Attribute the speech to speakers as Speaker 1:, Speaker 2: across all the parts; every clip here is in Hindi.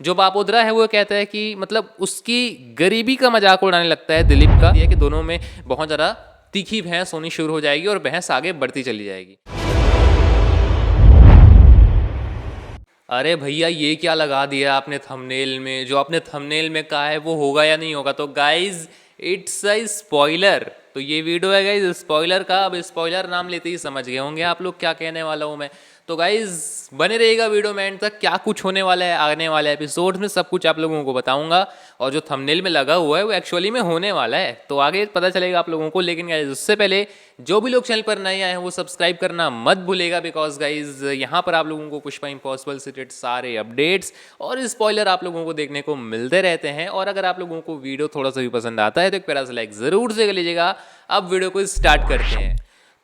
Speaker 1: जो बापोद्रा है वो कहता है कि मतलब उसकी गरीबी का मजाक उड़ाने लगता है दिलीप का, ये कि दोनों में बहुत ज़्यादा तीखी भैंस होनी शुरू हो जाएगी और भैंस आगे बढ़ती चली जाएगी। अरे भैया ये क्या लगा दिया आपने थंबनेल में? जो आपने थंबनेल में कहा है वो होगा या नहीं होगा? तो गाइज इट्स अ स्पॉइलर। तो ये वीडियो है गाइज स्पॉइलर का। अब स्पॉइलर नाम लेते ही समझ गए होंगे आप लोग क्या कहने वाला हूँ मैं। तो गाइज बने रहिएगा वीडियो में एंड तक, क्या कुछ होने वाला है आने वाले एपिसोड में सब कुछ आप लोगों को बताऊंगा। और जो थंबनेल में लगा हुआ है वो एक्चुअली में होने वाला है, तो आगे पता चलेगा आप लोगों को। लेकिन गाइज उससे पहले जो भी लोग चैनल पर नए आए हैं वो सब्सक्राइब करना मत भूलेगा, बिकॉज गाइज यहाँ पर आप लोगों को पुष्पा इम्पॉसिबल से रिलेटेड सारे अपडेट्स और स्पॉइलर आप लोगों को देखने को मिलते रहते हैं। और अगर आप लोगों को वीडियो थोड़ा सा भी पसंद आता है तो एक प्यारा सा लाइक ज़रूर से कर लीजिएगा। अब वीडियो को स्टार्ट करते हैं।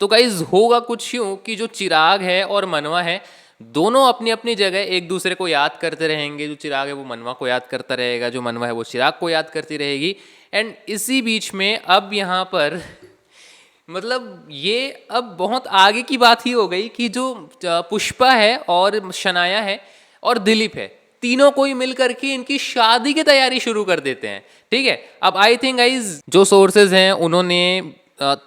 Speaker 1: तो गाइज होगा कुछ यूँ कि जो चिराग है और मनवा है दोनों अपनी अपनी जगह एक दूसरे को याद करते रहेंगे। जो चिराग है वो मनवा को याद करता रहेगा, जो मनवा है वो चिराग को याद करती रहेगी। एंड इसी बीच में अब यहाँ पर मतलब ये अब बहुत आगे की बात ही हो गई कि जो पुष्पा है और शनाया है और दिलीप है, तीनों को ही मिल करके इनकी शादी की तैयारी शुरू कर देते हैं। ठीक है, अब आई थिंक गाइज जो सोर्सेज हैं उन्होंने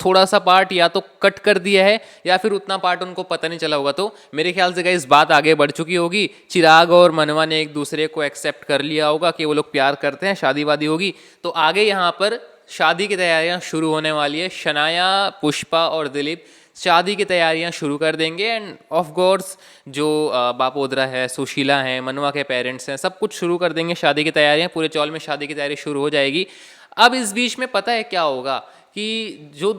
Speaker 1: थोड़ा सा पार्ट या तो कट कर दिया है या फिर उतना पार्ट उनको पता नहीं चला होगा। तो मेरे ख्याल से गाइस बात आगे बढ़ चुकी होगी। चिराग और मनवा ने एक दूसरे को एक्सेप्ट कर लिया होगा कि वो लोग प्यार करते हैं, शादी वादी होगी। तो आगे यहाँ पर शादी की तैयारियां शुरू होने वाली है। शनाया, पुष्पा और दिलीप शादी की तैयारियां शुरू कर देंगे। एंड ऑफ कोर्स जो बापोद्रा है, सुशीला है, मनवा के पेरेंट्स हैं, सब कुछ शुरू कर देंगे शादी की तैयारियां। पूरे चौल में शादी की तैयारी शुरू हो जाएगी। अब इस बीच में पता है क्या होगा कि जो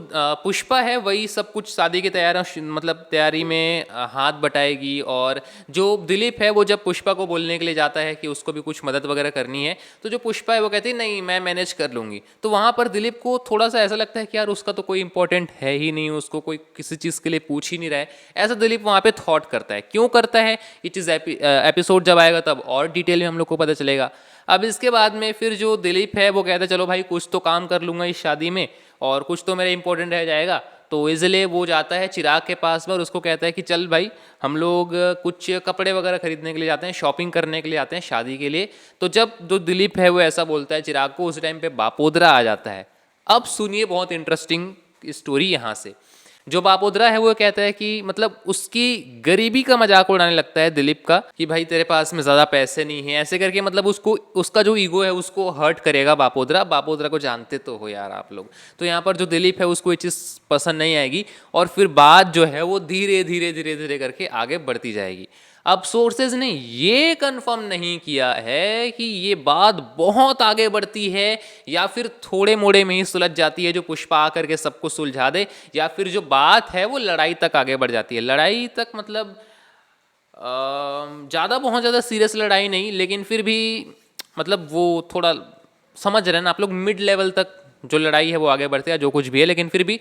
Speaker 1: पुष्पा है वही सब कुछ शादी की तैयारी मतलब तैयारी में हाथ बटाएगी। और जो दिलीप है वो जब पुष्पा को बोलने के लिए जाता है कि उसको भी कुछ मदद वगैरह करनी है, तो जो पुष्पा है वो कहती है नहीं मैं मैनेज कर लूँगी। तो वहाँ पर दिलीप को थोड़ा सा ऐसा लगता है कि यार उसका तो कोई इंपॉर्टेंट है ही नहीं, उसको कोई किसी चीज़ के लिए पूछ ही नहीं रहा है। ऐसा दिलीप वहाँ पे थॉट करता है। क्यों करता है ये चीज़ एपिसोड जब आएगा तब और डिटेल में हम लोग को पता चलेगा। अब इसके बाद में फिर जो दिलीप है वो कहता है चलो भाई कुछ तो काम कर लूँगा इस शादी में और कुछ तो मेरा इंपॉर्टेंट रह जाएगा। तो इसलिए वो जाता है चिराग के पास में और उसको कहता है कि चल भाई हम लोग कुछ कपड़े वगैरह खरीदने के लिए जाते हैं, शॉपिंग करने के लिए जाते हैं शादी के लिए। तो जब जो दिलीप है वो ऐसा बोलता है चिराग को, उस टाइम पे बापोद्रा आ जाता है। अब सुनिए बहुत इंटरेस्टिंग स्टोरी यहाँ से। जो बापोद्रा है वो कहता है कि मतलब उसकी गरीबी का मजाक उड़ाने लगता है दिलीप का कि भाई तेरे पास में ज़्यादा पैसे नहीं है, ऐसे करके मतलब उसको उसका जो ईगो है उसको हर्ट करेगा बापोद्रा। बापोद्रा को जानते तो हो यार आप लोग। तो यहाँ पर जो दिलीप है उसको ये चीज़ पसंद नहीं आएगी और फिर बात जो है वो धीरे धीरे धीरे धीरे करके आगे बढ़ती जाएगी। अब सोर्सेज ने ये कंफर्म नहीं किया है कि ये बात बहुत आगे बढ़ती है या फिर थोड़े मोड़े में ही सुलझ जाती है जो पुष्पा आकर के सबको सुलझा दे, या फिर जो बात है वो लड़ाई तक आगे बढ़ जाती है। लड़ाई तक मतलब ज़्यादा बहुत ज़्यादा सीरियस लड़ाई नहीं, लेकिन फिर भी मतलब वो थोड़ा समझ रहे हैं ना आप लोग, मिड लेवल तक जो लड़ाई है वो आगे बढ़ती है जो कुछ भी है। लेकिन फिर भी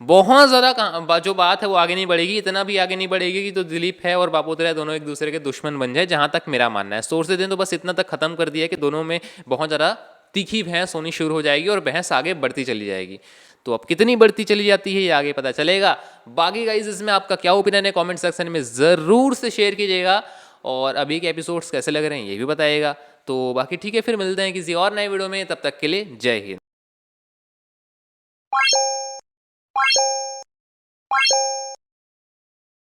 Speaker 1: बहुत ज़्यादा जो बात है वो आगे नहीं बढ़ेगी, इतना भी आगे नहीं बढ़ेगी कि तो दिलीप है और बापोद्रा दोनों एक दूसरे के दुश्मन बन जाए, जहाँ तक मेरा मानना है। सोर्सेज ने तो बस इतना तक खत्म कर दिया कि दोनों में बहुत ज़्यादा तीखी भैंस होनी शुरू हो जाएगी और भैंस आगे बढ़ती चली जाएगी। तो अब कितनी बढ़ती चली जाती है ये आगे पता चलेगा। बाकी गाइज इसमें आपका क्या ओपिनियन है कमेंट सेक्शन में ज़रूर से शेयर कीजिएगा और अभी के एपिसोड्स कैसे लग रहे हैं ये भी बताइएगा। तो बाकी ठीक है, फिर मिलते हैं किसी और नए वीडियो में, तब तक के लिए जय हिंद।